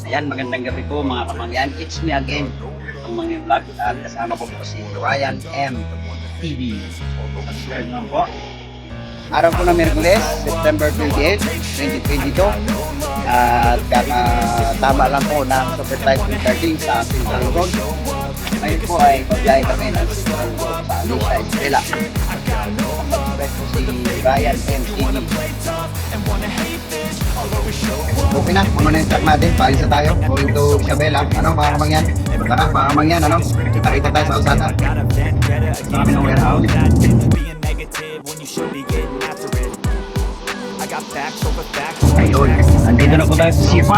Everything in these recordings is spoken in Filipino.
Ayan, magandang gabi po mga kamangyan. It's me again, ang mga vlog. At kasama ko po si Ryan M. TV. Subscribe naman po. Araw po ng Miyerkules, September 28, 2022. At tama lang po ng Super Typhoon 13 sa Central Road. Ngayon po ay pagbiyahe kami ng Central Road sa Alicia, Estrella. Subscribe po si Ryan M. TV. Okay na, muna yung track natin, paalisa tayo, going to Isabela. Ano mga kamangyan? Tara mga kamangyan, ano? Kita tayo sa usada. Sa kami ng warehouse. Ayun, nandito na po tayo sa C5.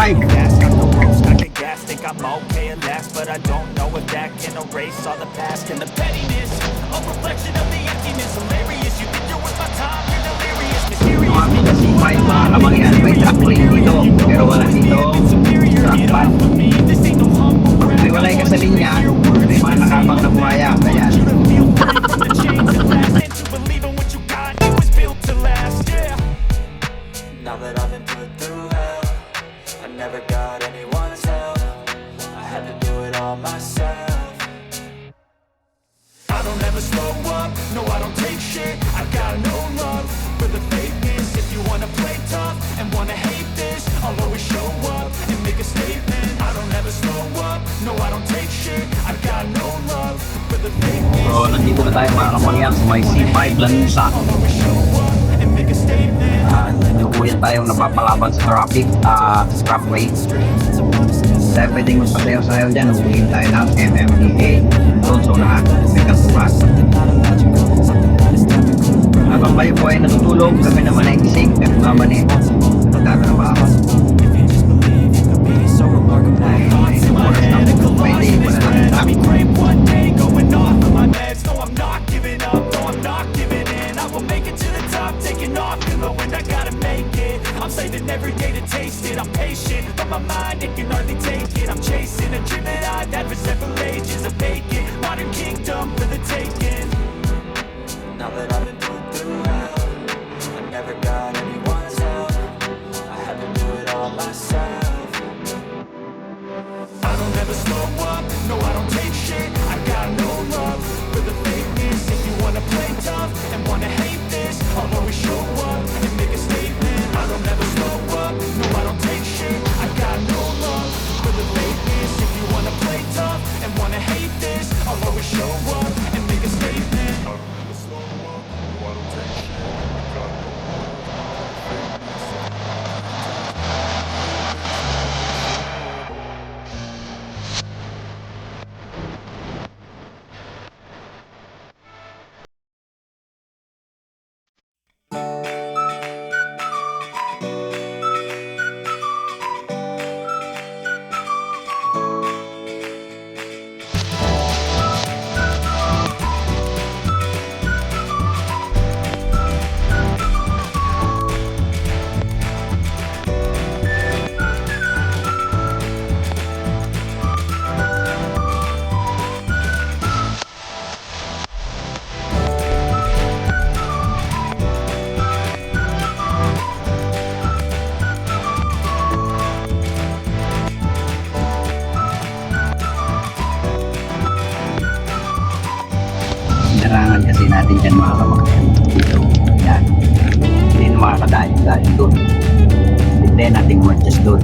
I'm okay at last, but I don't know if that can erase all the past and the pettiness. A reflection of the emptiness, hilarious. You think you're worth my time, you're delirious. Mysterious. Mga sa C5, mga kamangyan, may track lane dito, pero wala dito track pad. May walay ka sa linya, may mga nakapang na buhaya, kaya Now that I've been put through hell, I never got anyone's help. I had to do it all myself. I don't ever slow up, no I don't take shit. I got no love for the fakeness. If you wanna play tough and wanna hate this, I'll always show up and make a statement. I don't ever slow up, no I don't take shit. I got no love for the fakeness. so nandito na tayo mga kamangyan sa may C5 Lanusa. I'll always show up and make a statement. Nakuyan tayong napapalaban sa traffic, sa traffic. Dahil pwedeng magpasayaw-sayaw dyan, huwagin tayo ng MMDA. Doon sa unahan, may kasuhan. Habang kayo po ay natutulog, kami naman ay gising, kami naman ay nagtatrabaho. Dahil may oras na po, pwede wala lang traffic. I'm saving every day to taste it. I'm patient, but my mind, it can hardly take it. I'm chasing a dream that I've had for several ages. A vacant modern kingdom for the taking. Now that I've been put through hell, I never got anyone's help. I had to do it all myself. I don't ever slow up, no I don't take shit. I got no love for the fakeness. If you wanna play tough and wanna hate this, I'll always show up and make a statement. I don't ever slow up, no I don't take shit. I got no love for the fakeness. If you wanna play tough and wanna hate this, I'll always show up and make a statement. I don't ever slow up, no I don't take shit. I got no love for the Inarangan kasi natin dyan mga kamangyan. Dito, yan. Hindi na makakadayo dahil doon. Hindi natin umadjust doon.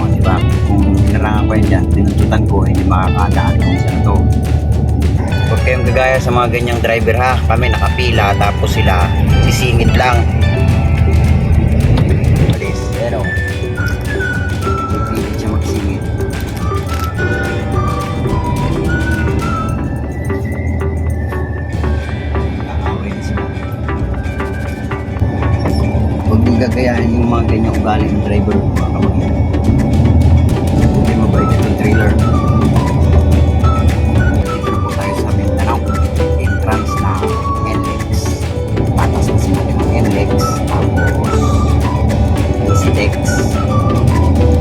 O, diba? Kung inarangan ko yan dyan, pinuntutan ko, hindi makakadaan kung isa na to. Huwag kayong gagaya sa mga ganyang driver ha. Kami nakapila, tapos sila sisingit lang. Alis, pero pipilit siya magsingit. Huwag mong gagayahin yung mga ganyang ugali ng driver mga kamangyan. Hindi mabait itong trailer. Dito na po tayo sa Mindanao. Entrance na NLEX. Patas na sila ng NLEX. Tapos EasyDex.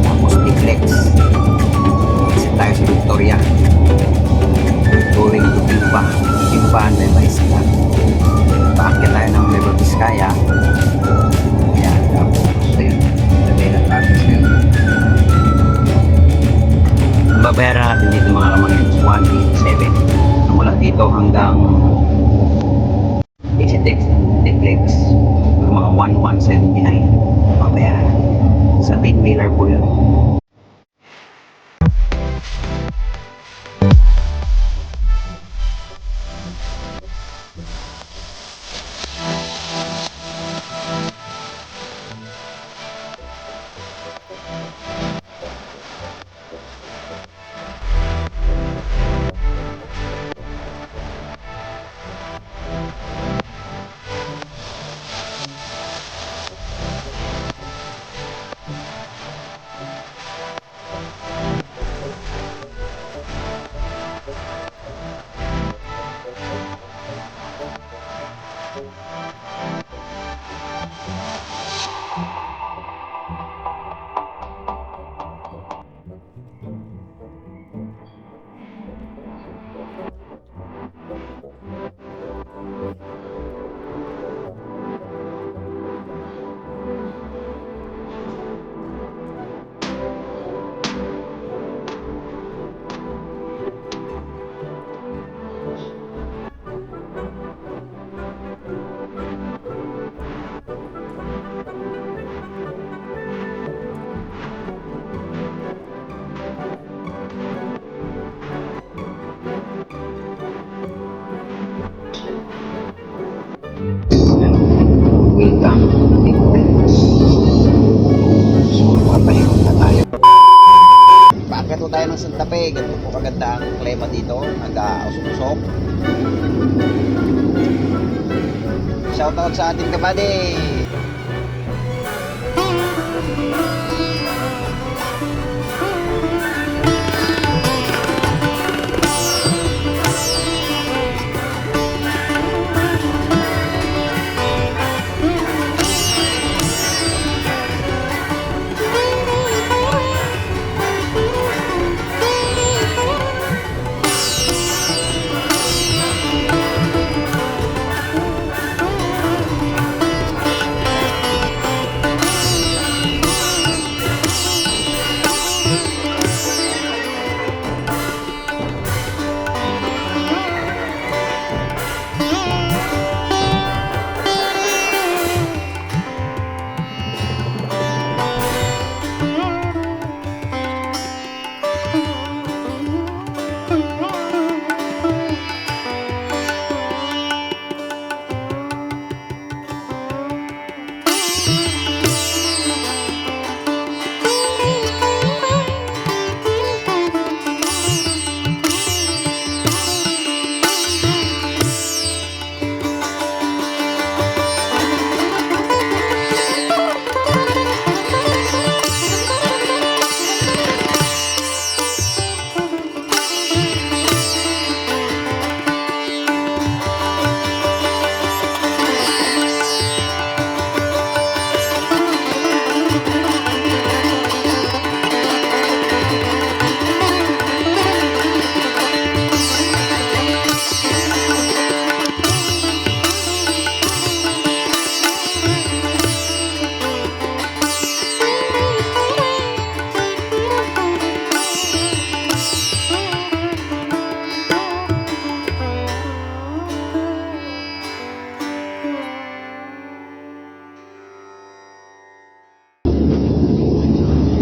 Tapos Ticlex. Exit tayo sa Victoria. Going to Timba. Timba, Nueva Ecija. Paakit tayo ng Nueva Vizcaya. Ayan, tapos ayun, sabi na traffic ngayon. babayaran natin dito mga kamag-ins 187. Mula dito hanggang Exitex Deflex mga 1179 babayaran. Sa 10-wheeler po yun. Welcome. So, papahingon na tayo. Bakit po tayo ng Santa Fe? Ganito po kaganda ang klima dito. Nag-usok-usok. Shoutout sa ating kabady.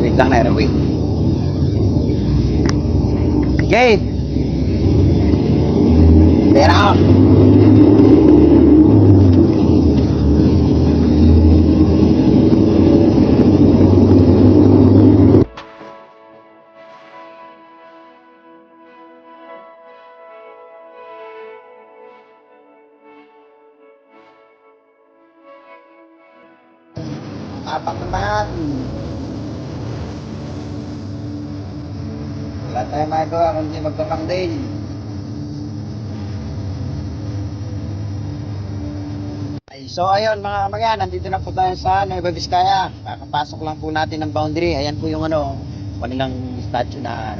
Wait lang na, wait. Jade! Pera! Apak naman! Wala tayong magawa kundi magpapang din. So ayun mga kamagyan, nandito na po tayo sa Nueva Vizcaya. Kakapasok lang po natin ng boundary. Ayan po yung kanilang statue na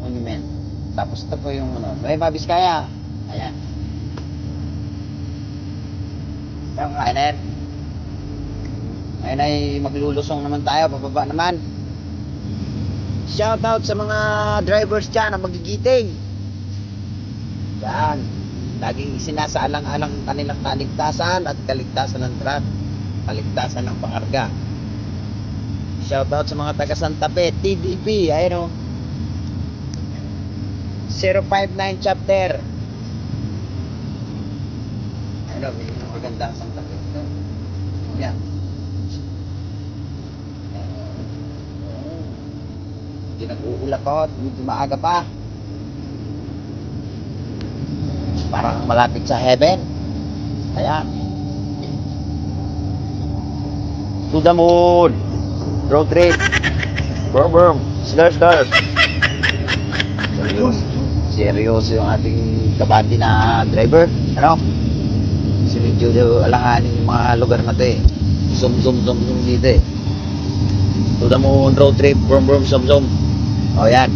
monument. Tapos ito po yung Nueva Vizcaya. Ayan. Yung kainer. Ayun ay maglulusong naman tayo, pababa naman. Shoutout sa mga drivers dyan na magigiting. Yan. Laging sinasaalang-alang kanilang kaligtasan at kaligtasan ng truck. Kaligtasan ng pangarga. Shoutout sa mga taga Santa Fe, TDP, ayun o. 059 chapter. Ayun o, maganda ang Santa Fe. Yan. Hindi nag-uulakot, medyo maaga pa. Parang malapit sa heaven. Ayan. To the moon. Road trip. Boom, boom. Slur. Seryoso yung ating kabady na driver. Ano? Kasi medyo alanganin yung mga lugar na to eh. Zoom dito eh. To the moon, road trip. Boom, zoom. O yan.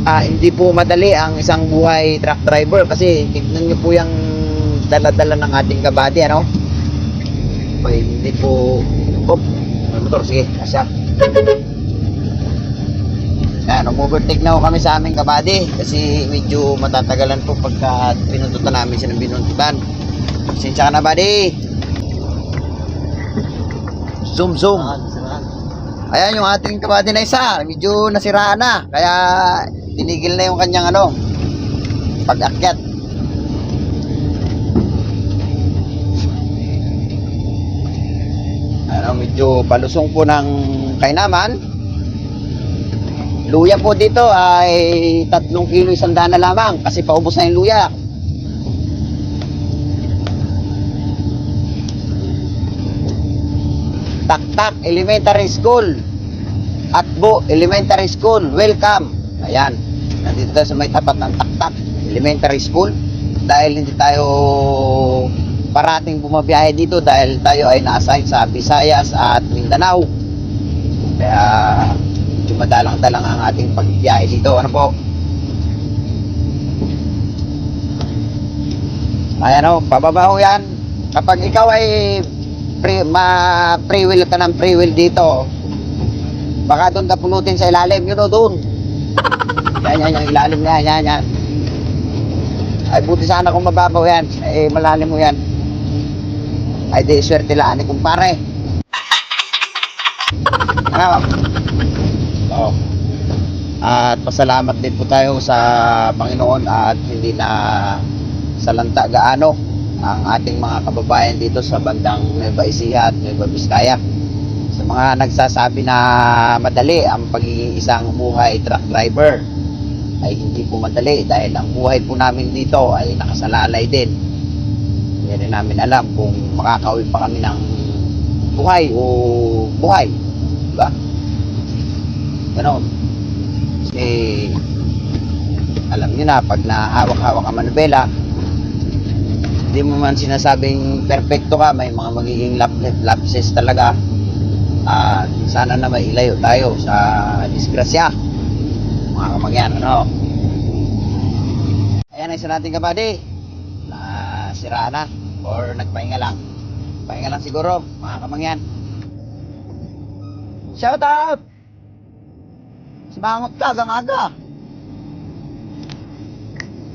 Hindi po madali ang isang buhay truck driver kasi tignan nyo po yung dala-dala ng ating kabady, ano? Hindi po... may motor, sige, asya. Yan, overtake na ho kami sa aming kabady kasi medyo matatagalan po pagka pinuntutan namin siya ng binuntutan. Sinsya ka na, buddy. Zoom. Ayan yung ating kabady na isa, medyo nasiraan na, kaya tinigil na yung kanyang pag-akyat. Medyo palusong po ng Kainaman. Luya po dito ay 3 kilo 100 na lamang kasi paubos na yung luya. Taktak Elementary School, Atbo Elementary School, welcome. Ayan, nandito tayo sa may tapat ng Taktak Elementary School. Dahil hindi tayo parating bumabiyahe dito dahil tayo ay na-assign sa Visayas at Mindanao, kaya madalang-dalang ang ating pagbiyahe dito. Ano po? Ayan o, pababa ho yan. Kapag ikaw ay pre-wheel ka ng pre-wheel dito, baka doon ka punutin sa ilalim. Yun o, doon. Yan, yung ilalim na yan. Ay, buti sana kung mababaw yan. Malalim mo yan. Ay, di swerte laan ni kumpare. Ano? Oo. At pasalamat din po tayo sa Panginoon at hindi na salanta gaano ang ating mga kababayan dito sa bandang Nueva Ecija at Nueva Vizcaya. Sa mga nagsasabi na madali ang pagiging isang buhay truck driver, ay hindi po madali dahil ang buhay po namin dito ay nakasalalay din. Hindi rin namin alam kung makakauwi pa kami ng buhay o buhay, diba? Ganon. Kasi alam nyo na, pag nahawak-hawak ang manubela, hindi mo man sinasabing perfecto ka, may mga magiging lapses talaga. Sana na mailayo tayo sa disgrasya, mga kamangyan. Ano? Ayan ang isa nating kabady na sira na or nagpahinga lang. Pahinga lang siguro, mga kamangyan. Shout out! Sumangot ka, aga.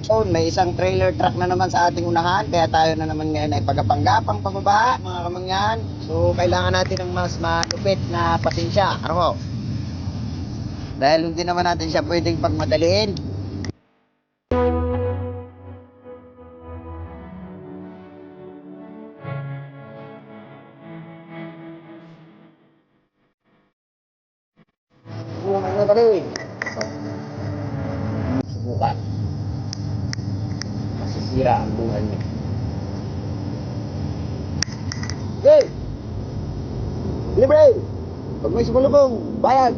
So, may isang trailer truck na naman sa ating unahan, kaya tayo na naman ngayon ay pagapanggapang pababa, mga kamangyan. So, kailangan natin ng mas malupit na pasensya. Ano ko? Dahil hindi naman natin siya pwedeng pagmadaliin. Subukan. Masisira ang buhay mo. Okay! Libre! Pag may sumalubong, bayad!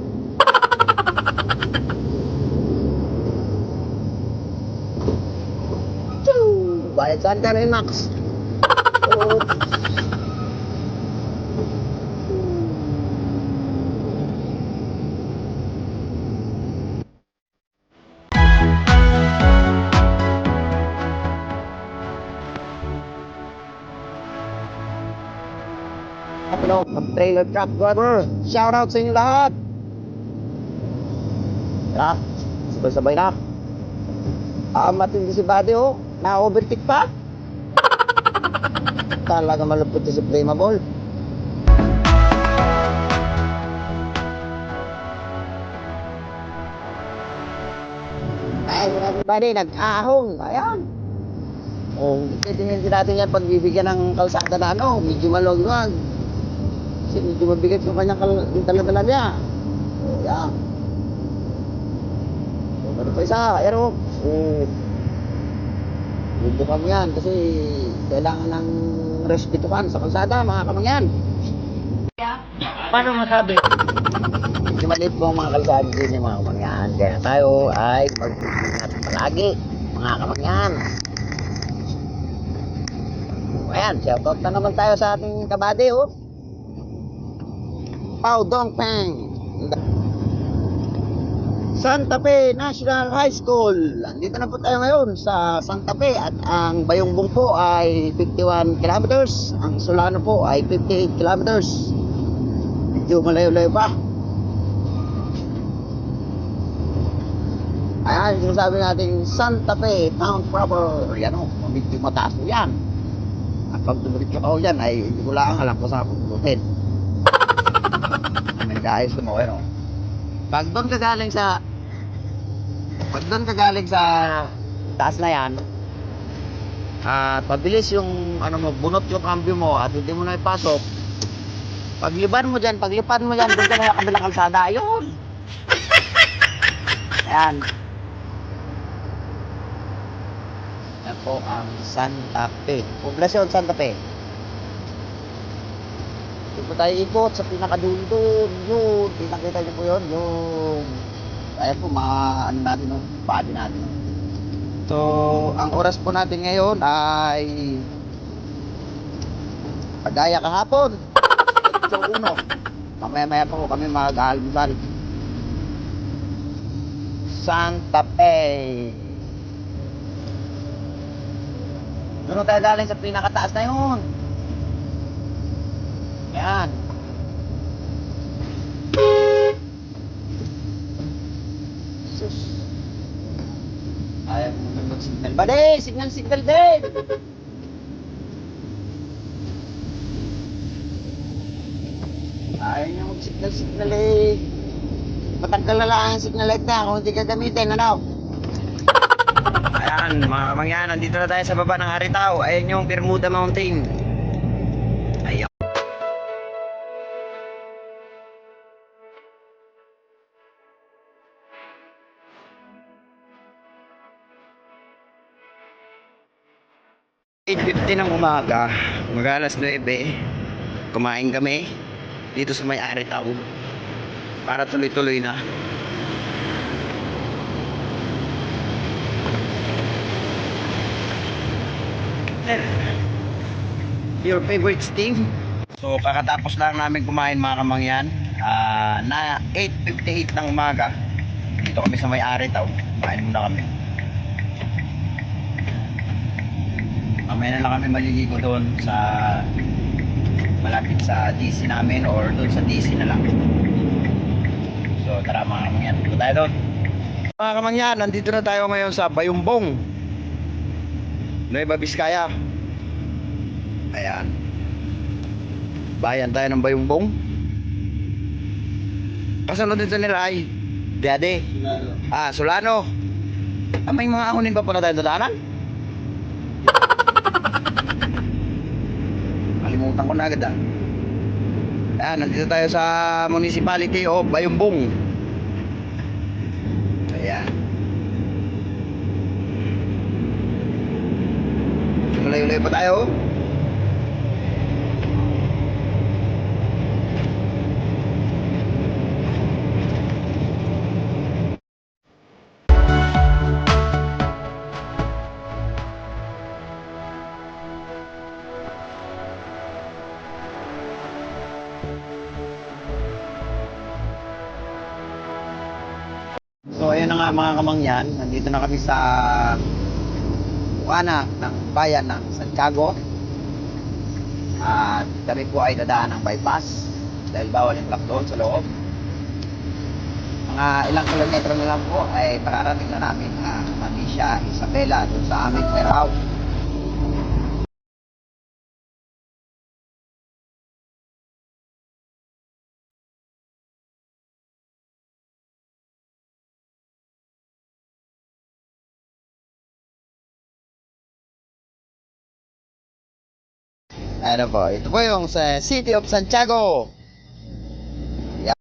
Bayad saan ka rin, Max? Trailer truck driver, shout out sa inyo lahat. Ha? Sabay-sabay na. Matindi si Buddy, oh. Na-overtake pa. Talaga malupit si Suprema Ball. Ay, Buddy, nag-ahong. Ayan. Oh, hindi natin yan pagbibigyan ng kalsada na ano, medyo maluwag. Kasi medyo mabigat yung kanyang yung dala-dala niya. Oh, yan. So, ano pa isa? Ayan o. Oh. Bubukam yan kasi kailangan ng respetuhan sa kalsada, mga kamangyan. Paano masabi? Medyo maliit po ang mga kalsada din yung mga kamangyan. Kaya tayo ay mag-ingat palagi, mga kamangyan. Ayan, shoutout na naman tayo sa ating kabady, oh. Pao Dong Peng. Santa Fe National High School. Andito na po tayo ngayon sa Santa Fe at ang Bayongbong po ay 51 kilometers. Ang Solano po ay 58 kilometers. Medyo malayo-layo pa. Ayan, sinasabi natin Santa Fe Town Proper. Yan o, medyo mataas po yan. At pag tumulito ako dyan ay hindi ko lang alam kung saan puputin. May nag-ayos mo, ano. Pag doon ka galing sa taas na yan, at pabilis yung ano mo, bunot yung cambio mo at hindi mo na ipasok, paglipad mo dyan, doon ka na kabilang kalsada, ayun. Ayan. Yan po ang Santa Fe. Poblasyon Santa Fe. Dito po tayo ikot sa pinakadulo doon. Yun. Pinakita niyo po yun. Yung ayan po, ano natin yung body natin. So, ang oras po natin ngayon ay pagaya kahapon. So, uno. Mamaya-maya po kami mag-almusal. Santa Fe. Doon tayo galing sa pinakataas na yun. Ayan. Sus. Ayaw mo mag-signal ba din? Signal din. Ayaw niya mag-signal eh. Matanggal na lang ang signal light na kung hindi ka gamitin, ano? Ayan, mga kamangyan, nandito na tayo sa baba ng Haritao. Ayan yung Bermuda Mountain. Ayan. (8:50) ng umaga, mag-alas 9, kumain kami dito sa may Haritao para tuloy-tuloy na. Your favorite steam? So kakatapos lang namin kumain, mga kamangyan, na 8:58 ng umaga. Dito kami sa may Haritao. Kumain muna kami. Mamaya na lang kami maliligo doon sa malapit sa DC namin or doon sa DC na lang. So tara, mga kamangyan, dito tayo doon. Mga kamangyan, nandito na tayo ngayon sa Bayongbong, Nueva Vizcaya. Ayan. Bayan tayo ng Bayongbong. Kasunod dito nila ay Dade. Solano. May mga ahonin pa pala tayo dadaanan? Kalimutan ko na agad Ayan, nandito tayo sa municipality of Bayongbong. Ayan. Malayo-layo pa tayo. So ayun na nga, mga kamangyan, nandito na kami sa Buana ng bayan ng Santiago. At kami po ay dadaan ng bypass dahil bawal yung lockdown sa loob. Ang mga ilang kilometro na lang po ay pararating na namin ang Alicia Isabela doon sa aming warehouse. Ano po, ito po yung sa City of Santiago. Yeah.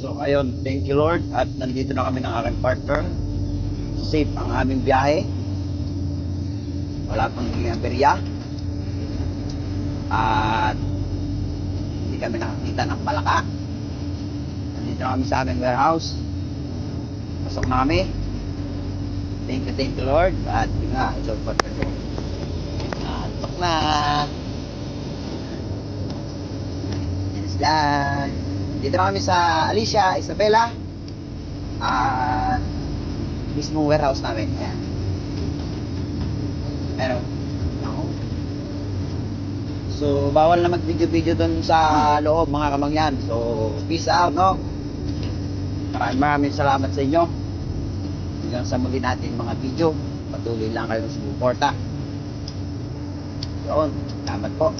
So ayun, thank you Lord at nandito na kami ng aking partner. Safe ang aming biyahe. Wala pang naging aberya. At hindi kami nakakita ng palaka. Nandito na kami sa aming warehouse. Pasok na kami. Thank you Lord. At yun nga, ito po. Pasok na. Yes lang. Dito na kami sa Alicia Isabela. At mismong warehouse namin. Ayan. Pero, ako. So, bawal na mag-video-video doon sa loob mga kamangyan. So, peace out, no? Maraming salamat sa inyo. Hanggang sa muli natin mga video. Patuloy lang kayong sumuporta. Yun, salamat po.